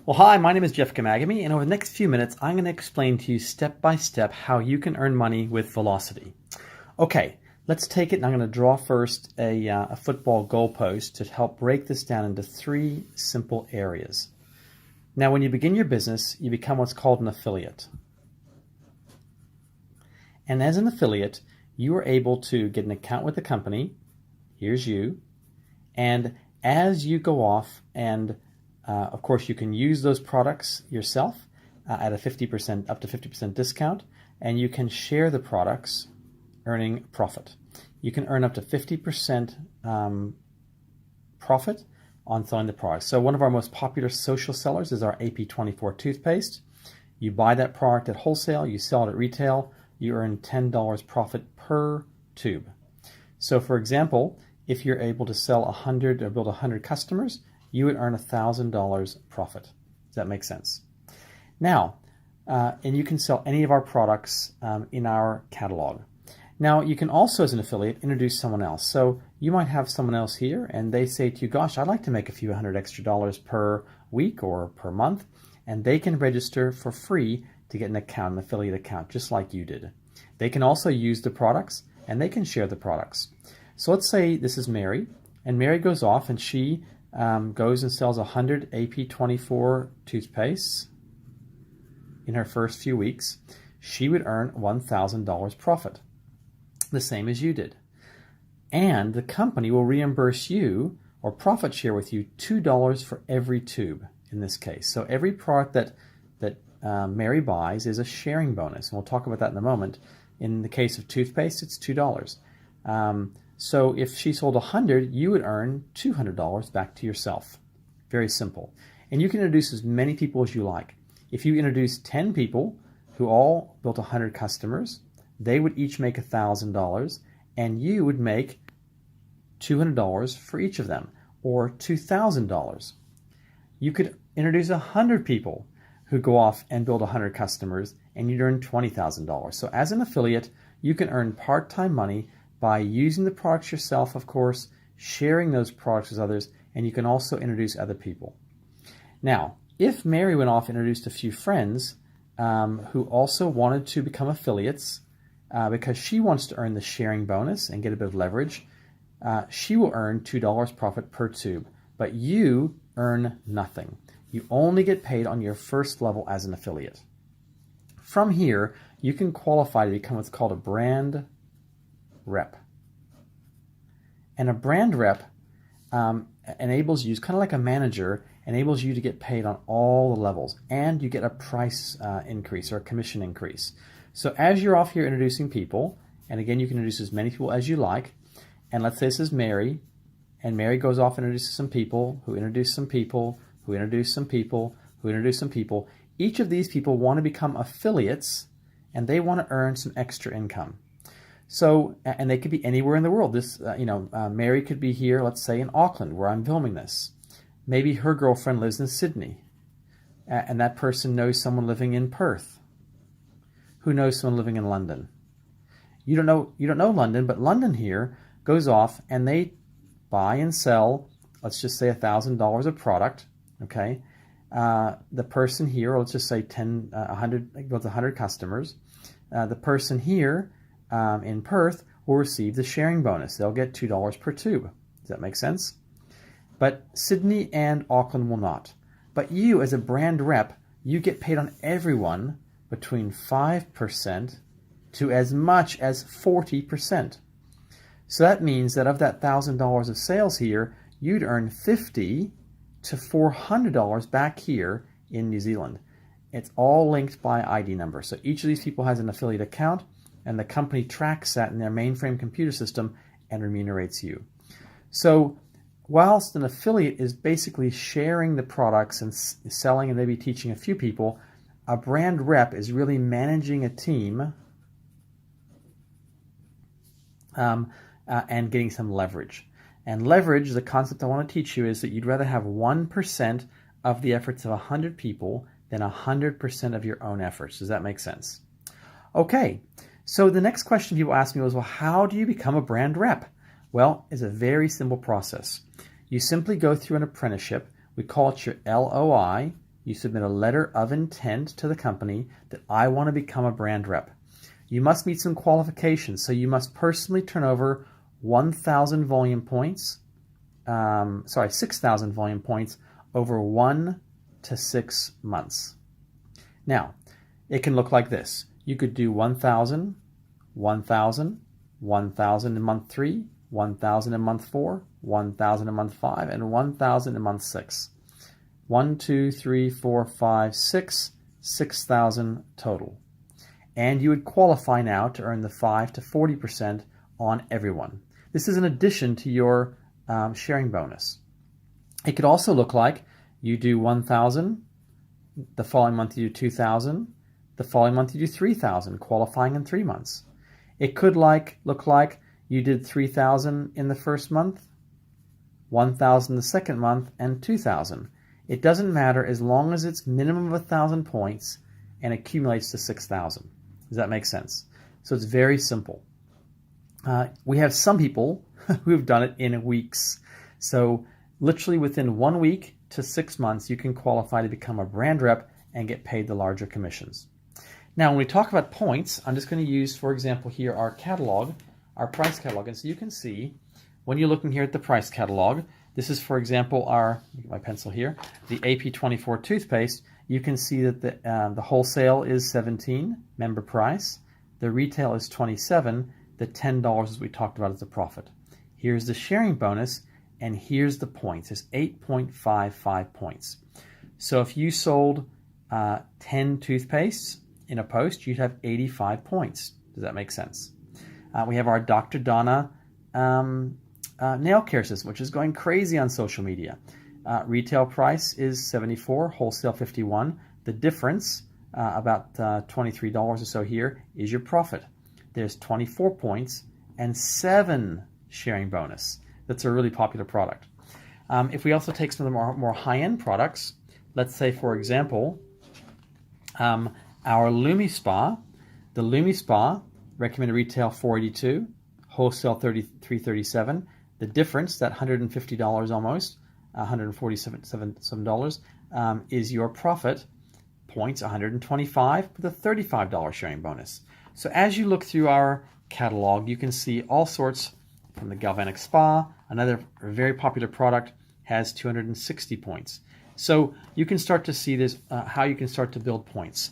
Well, hi, my name is Jeff Gamagami, and over the next few minutes, I'm going to explain to you step by step how you can earn money with Velocity. Okay, let's take it, and I'm going to draw first a football goalpost to help break this down into three simple areas. Now, when you begin your business, you become what's called an affiliate. And as an affiliate, you are able to get an account with the company. Here's you. And as you go off and of course, you can use those products yourself at a 50%, up to 50% discount, and you can share the products, earning profit. You can earn up to 50% profit on selling the products. So one of our most popular social sellers is our AP24 toothpaste. You buy that product at wholesale, you sell it at retail, you earn $10 profit per tube. So for example, if you're able to sell 100 or build 100 customers, you would earn $1,000 profit. Does that make sense? Now, and you can sell any of our products in our catalog. Now, you can also, as an affiliate, introduce someone else. So you might have someone else here, and they say to you, gosh, I'd like to make a few hundred extra dollars per week or per month, and they can register for free to get an account, an affiliate account, just like you did. They can also use the products, and they can share the products. So let's say this is Mary, and Mary goes off, and she goes and sells 100 AP24 toothpastes in her first few weeks. She would earn $1,000 profit, the same as you did. And the company will reimburse you or profit share with you $2 for every tube in this case. So every product that Mary buys is a sharing bonus. And we'll talk about that in a moment. In the case of toothpaste, it's $2. So if she sold 100, you would earn $200 back to yourself. Very simple. And you can introduce as many people as you like. If you introduce 10 people who all built 100 customers, they would each make $1,000, and you would make $200 for each of them, or $2,000. You could introduce 100 people who go off and build 100 customers, and you'd earn $20,000. So as an affiliate, you can earn part-time money by using the products yourself, of course, sharing those products with others, and you can also introduce other people. Now, if Mary went off and introduced a few friends who also wanted to become affiliates because she wants to earn the sharing bonus and get a bit of leverage, she will earn $2 profit per tube, but you earn nothing. You only get paid on your first level as an affiliate. From here, you can qualify to become what's called a brand rep. And a brand rep enables you, it's kind of like a manager, enables you to get paid on all the levels, and you get a price increase or a commission increase. So as you're off here introducing people, and again, you can introduce as many people as you like, and let's say this is Mary, and Mary goes off and introduces some people, who introduce some people, who introduce some people, who introduce some people. Each of these people want to become affiliates, and they want to earn some extra income. So, and they could be anywhere in the world. This, Mary could be here, let's say in Auckland, where I'm filming this. Maybe her girlfriend lives in Sydney, and that person knows someone living in Perth, who knows someone living in London. You don't know London, but London here goes off and they buy and sell, let's just say $1,000 of product. Okay, the person here, let's just say 100 customers. The person here in Perth will receive the sharing bonus. They'll get $2 per tube. Does that make sense? But Sydney and Auckland will not. But you, as a brand rep, you get paid on everyone between 5% to as much as 40%. So that means that of that $1,000 of sales here, you'd earn $50 to $400 back here in New Zealand. It's all linked by ID number. So each of these people has an affiliate account, and the company tracks that in their mainframe computer system and remunerates you. So whilst an affiliate is basically sharing the products and selling and maybe teaching a few people, a brand rep is really managing a team and getting some leverage. And leverage, the concept I want to teach you, is that you'd rather have 1% of the efforts of 100 people than 100% of your own efforts. Does that make sense? Okay, so the next question people ask me was, well, how do you become a brand rep? Well, it's a very simple process. You simply go through an apprenticeship. We call it your LOI. you submit a letter of intent to the company that I want to become a brand rep. You must meet some qualifications. So you must personally turn over 1,000 volume points, 6,000 volume points over 1 to 6 months. Now, it can look like this. You could do 1,000, 1,000, 1,000 in month 3, 1,000 in month 4, 1,000 in month 5, and 1,000 in month 6. 1, 2, 3, 4, 5, 6, 6,000 total. And you would qualify now to earn the 5 to 40% on everyone. This is in addition to your sharing bonus. It could also look like you do 1,000, the following month you do 2,000, the following month you do 3,000, qualifying in 3 months. It could look like you did 3,000 in the first month, 1,000 the second month, and 2,000. It doesn't matter as long as it's minimum of 1,000 points and accumulates to 6,000. Does that make sense? So it's very simple. We have some people who have done it in weeks. So literally within 1 week to 6 months, you can qualify to become a brand rep and get paid the larger commissions. Now, when we talk about points, I'm just going to use, for example, here our catalog, our price catalog. And so you can see when you're looking here at the price catalog, this is, for example, my pencil here, the AP24 toothpaste. You can see that the wholesale is $17, member price. The retail is $27. The $10, as we talked about, is the profit. Here's the sharing bonus, and here's the points. It's 8.55 points. So if you sold 10 toothpastes in a post, you'd have 85 points. Does that make sense? We have our Dr. Donna nail care system, which is going crazy on social media. Retail price is $74, wholesale $51. The difference, about $23 or so here, is your profit. There's 24 points and 7 sharing bonus. That's a really popular product. If we also take some of the more high-end products, let's say, for example, our LumiSpa. The LumiSpa, recommended retail $482, wholesale $33.37. The difference, that $150 almost, $147 is your profit. Points 125 with a $35 sharing bonus. So as you look through our catalog, you can see all sorts from the Galvanic Spa. Another very popular product has 260 points. So you can start to see this, how you can start to build points.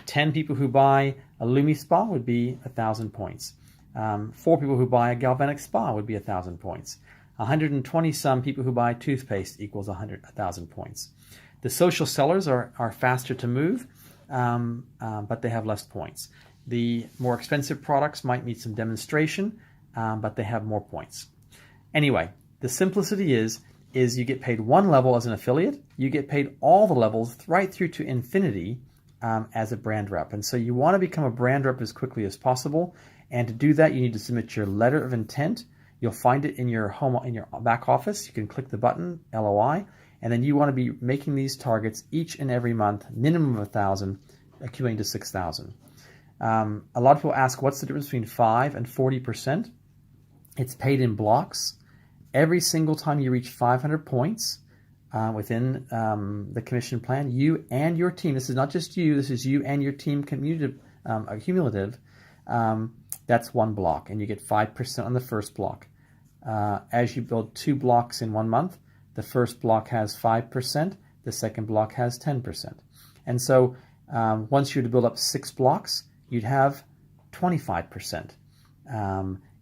10 people who buy a LumiSpa would be 1,000 points. 4 people who buy a Galvanic Spa would be 1,000 points. 120 some people who buy toothpaste equals 1,000 points. The social sellers are faster to move, but they have less points. The more expensive products might need some demonstration, but they have more points. Anyway, the simplicity is you get paid one level as an affiliate. You get paid all the levels right through to infinity as a brand rep. And so you want to become a brand rep as quickly as possible. And to do that, you need to submit your letter of intent. You'll find it in your back office. You can click the button, LOI, and then you want to be making these targets each and every month, minimum of 1,000, accumulating to 6,000. A lot of people ask, what's the difference between 5 and 40%? It's paid in blocks. Every single time you reach 500 points within the commission plan, you and your team, this is not just you, this is you and your team cumulative, that's one block, and you get 5% on the first block. As you build 2 blocks in 1 month, the first block has 5%, the second block has 10%. And so once you were to build up 6 blocks, you'd have 25%.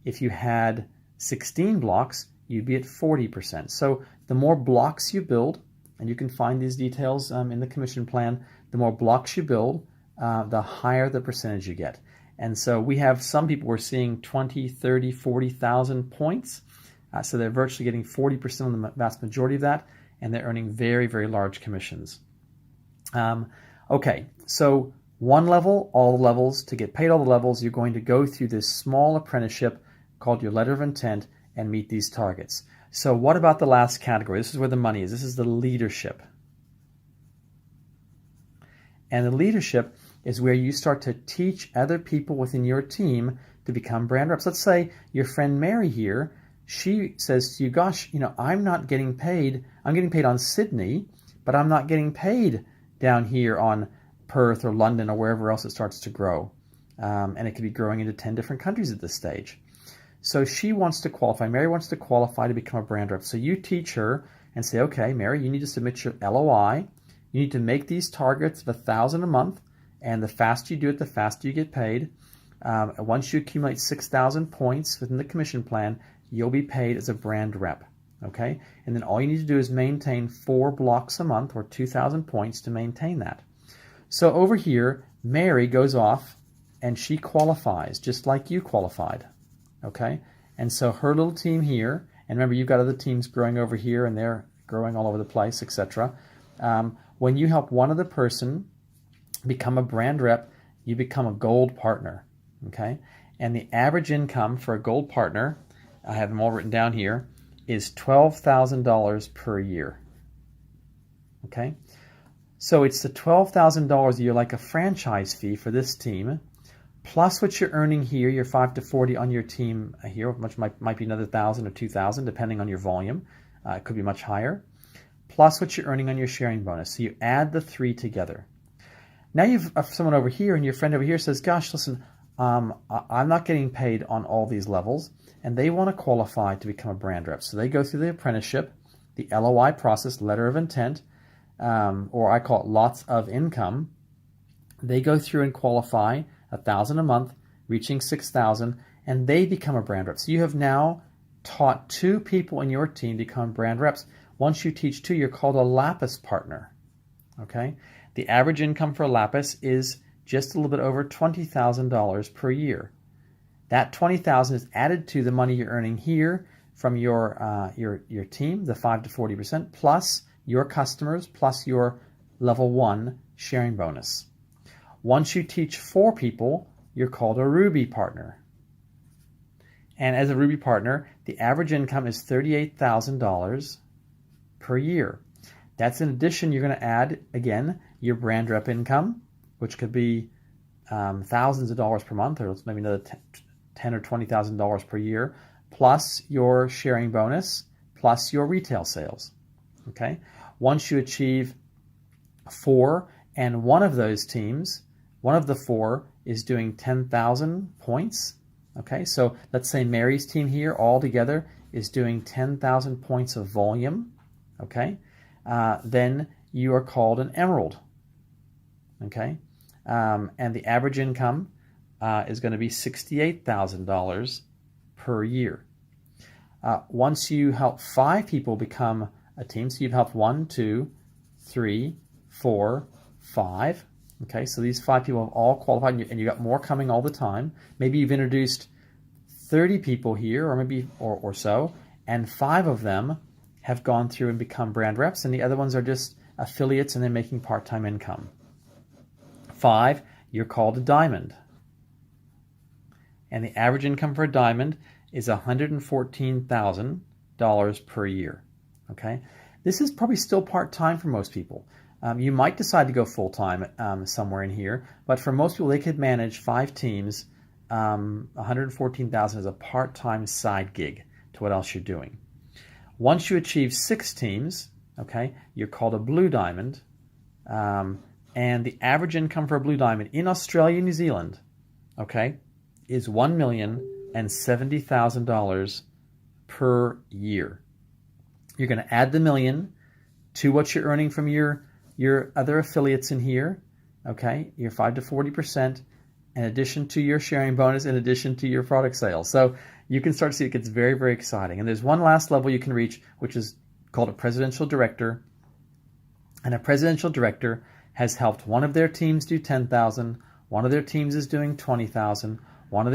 If you had 16 blocks, you'd be at 40%. So the more blocks you build, and you can find these details in the commission plan, the more blocks you build, the higher the percentage you get. And so we have some people we're seeing 20, 30, 40,000 points. So they're virtually getting 40% on the vast majority of that, and they're earning very, very large commissions. Okay, so one level, all the levels. To get paid all the levels, you're going to go through this small apprenticeship called your letter of intent and meet these targets. So what about the last category? This is where the money is. This is the leadership. And the leadership is where you start to teach other people within your team to become brand reps. Let's say your friend Mary here, she says to you, gosh, I'm not getting paid. I'm getting paid on Sydney, but I'm not getting paid down here on Perth or London or wherever else it starts to grow. And it could be growing into 10 different countries at this stage. So she wants to qualify. Mary wants to qualify to become a brand rep. So you teach her and say, okay, Mary, you need to submit your LOI. You need to make these targets of $1,000 a month. And the faster you do it, the faster you get paid. Once you accumulate 6,000 points within the commission plan, you'll be paid as a brand rep. Okay? And then all you need to do is maintain 4 blocks a month or 2,000 points to maintain that. So over here, Mary goes off and she qualifies just like you qualified. Okay? And so her little team here, and remember you've got other teams growing over here and they're growing all over the place, etc. When you help one other person become a brand rep, you become a gold partner. Okay? And the average income for a gold partner, I have them all written down here, is $12,000 per year. Okay? So it's the $12,000 a year, like a franchise fee for this team, plus what you're earning here, your 5 to 40 on your team here, which might be another 1,000 or 2,000 depending on your volume. It could be much higher. Plus what you're earning on your sharing bonus. So you add the 3 together. Now you've someone over here, and your friend over here says, gosh, listen, I'm not getting paid on all these levels, and they want to qualify to become a brand rep. So they go through the apprenticeship, the LOI process, letter of intent, or I call it lots of income. They go through and qualify 1,000 a month, reaching 6,000, and they become a brand rep. So you have now taught 2 people in your team to become brand reps. Once you teach 2, you're called a Lapis partner. Okay? The average income for a Lapis is just a little bit over $20,000 per year. That $20,000 is added to the money you're earning here from your team, the 5 to 40%, plus your customers, plus your level 1 sharing bonus. Once you teach 4 people, you're called a Ruby partner. And as a Ruby partner, the average income is $38,000 per year. That's in addition, you're going to add, again, your brand rep income, which could be thousands of dollars per month, or maybe another $10,000 or $20,000 per year, plus your sharing bonus, plus your retail sales. Okay? Once you achieve 4, and one of those teams, one of the 4 is doing 10,000 points. Okay, so let's say Mary's team here all together is doing 10,000 points of volume. Okay, then you are called an emerald. Okay, and the average income is going to be $68,000 per year. Once you help 5 people become a team, so you've helped 1, 2, 3, 4, 5. Okay, so these 5 people have all qualified, and you got more coming all the time. Maybe you've introduced 30 people here, or maybe or so, and 5 of them have gone through and become brand reps, and the other ones are just affiliates and they're making part-time income. 5, you're called a diamond. And the average income for a diamond is $114,000 per year. Okay, this is probably still part-time for most people. You might decide to go full-time somewhere in here, but for most people, they could manage 5 teams. $114,000 is a part-time side gig to what else you're doing. Once you achieve 6 teams, okay, you're called a blue diamond, and the average income for a blue diamond in Australia and New Zealand, okay, is $1,070,000 per year. You're going to add the million to what you're earning from your other affiliates in here, okay, your 5 to 40%, in addition to your sharing bonus, in addition to your product sales. So you can start to see it gets very, very exciting. And there's one last level you can reach, which is called a presidential director. And a presidential director has helped one of their teams do 10,000, one of their teams is doing 20,000, one of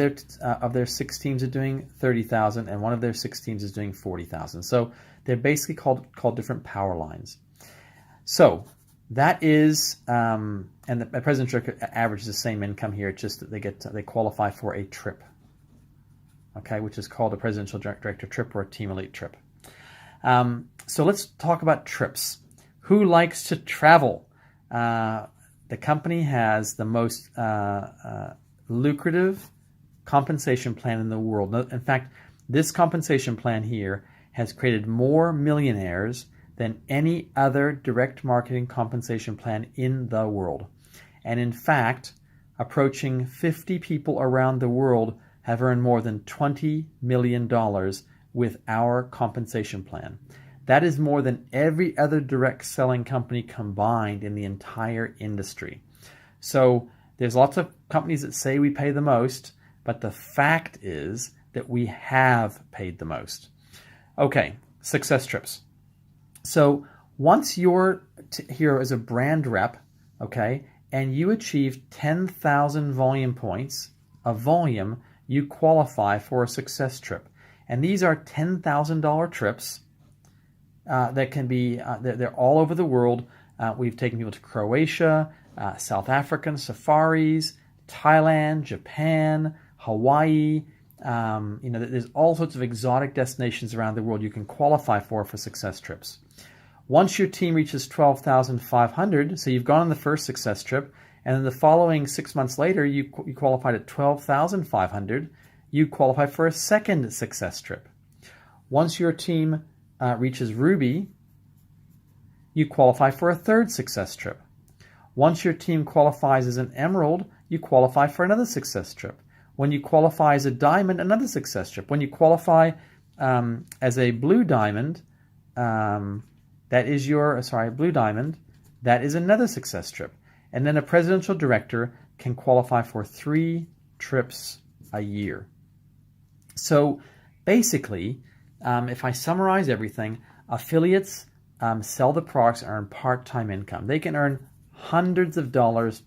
their 6 teams are doing 30,000, and one of their 6 teams is doing 40,000. So they're basically called different power lines. So that is, and the presidential director averages the same income here. It's just that they qualify for a trip, okay, which is called a presidential director trip or a team elite trip. So let's talk about trips. Who likes to travel? The company has the most lucrative compensation plan in the world. In fact, this compensation plan here has created more millionaires than any other direct marketing compensation plan in the world. And in fact, approaching 50 people around the world have earned more than $20 million with our compensation plan. That is more than every other direct selling company combined in the entire industry. So there's lots of companies that say we pay the most, but the fact is that we have paid the most. Okay, Success Trips. So once you're here as a brand rep, okay, and you achieve 10,000 volume points of volume, you qualify for a Success Trip. And these are $10,000 trips that can be, they're all over the world. We've taken people to Croatia, South African safaris, Thailand, Japan, Hawaii. There's all sorts of exotic destinations around the world you can qualify for Success Trips. Once your team reaches 12,500, so you've gone on the first Success Trip, and then the following 6 months later, you qualified at 12,500, you qualify for a second Success Trip. Once your team reaches Ruby, you qualify for a third Success Trip. Once your team qualifies as an Emerald, you qualify for another Success Trip. When you qualify as a Diamond, another Success Trip. When you qualify as a Blue Diamond, Blue Diamond, that is another Success Trip. And then a Presidential Director can qualify for 3 trips a year. So basically, if I summarize everything, affiliates sell the products and earn part-time income. They can earn hundreds of dollars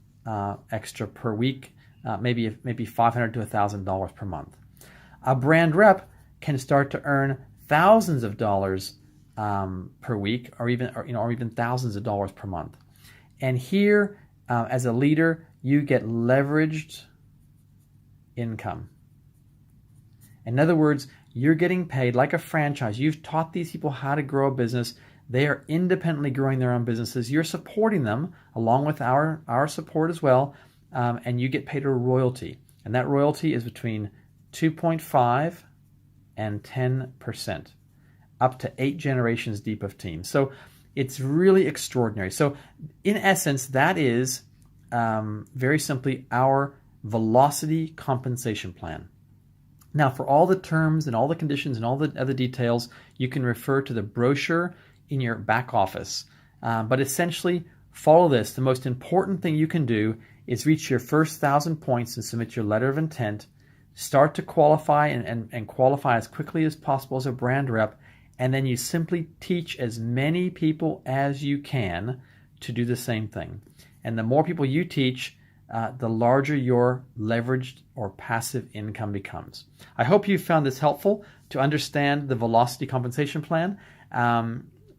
extra per week, maybe $500 to $1,000 per month. A brand rep can start to earn thousands of dollars per week, or even thousands of dollars per month. And here, as a leader, you get leveraged income. In other words, you're getting paid like a franchise. You've taught these people how to grow a business. They are independently growing their own businesses. You're supporting them along with our support as well, and you get paid a royalty. And that royalty is between 2.5 and 10%, up to 8 generations deep of teams. So it's really extraordinary. So in essence, that is very simply our Velocity compensation plan. Now, for all the terms and all the conditions and all the other details, you can refer to the brochure in your back office. But essentially, follow this. The most important thing you can do is reach your first 1,000 points and submit your letter of intent. Start to qualify and qualify as quickly as possible as a brand rep. And then you simply teach as many people as you can to do the same thing. And the more people you teach, the larger your leveraged or passive income becomes. I hope you found this helpful to understand the Velocity compensation plan.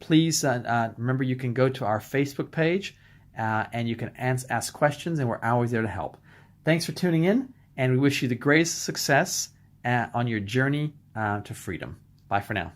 Please remember you can go to our Facebook page and you can ask questions, and we're always there to help. Thanks for tuning in, and we wish you the greatest success on your journey to freedom. Bye for now.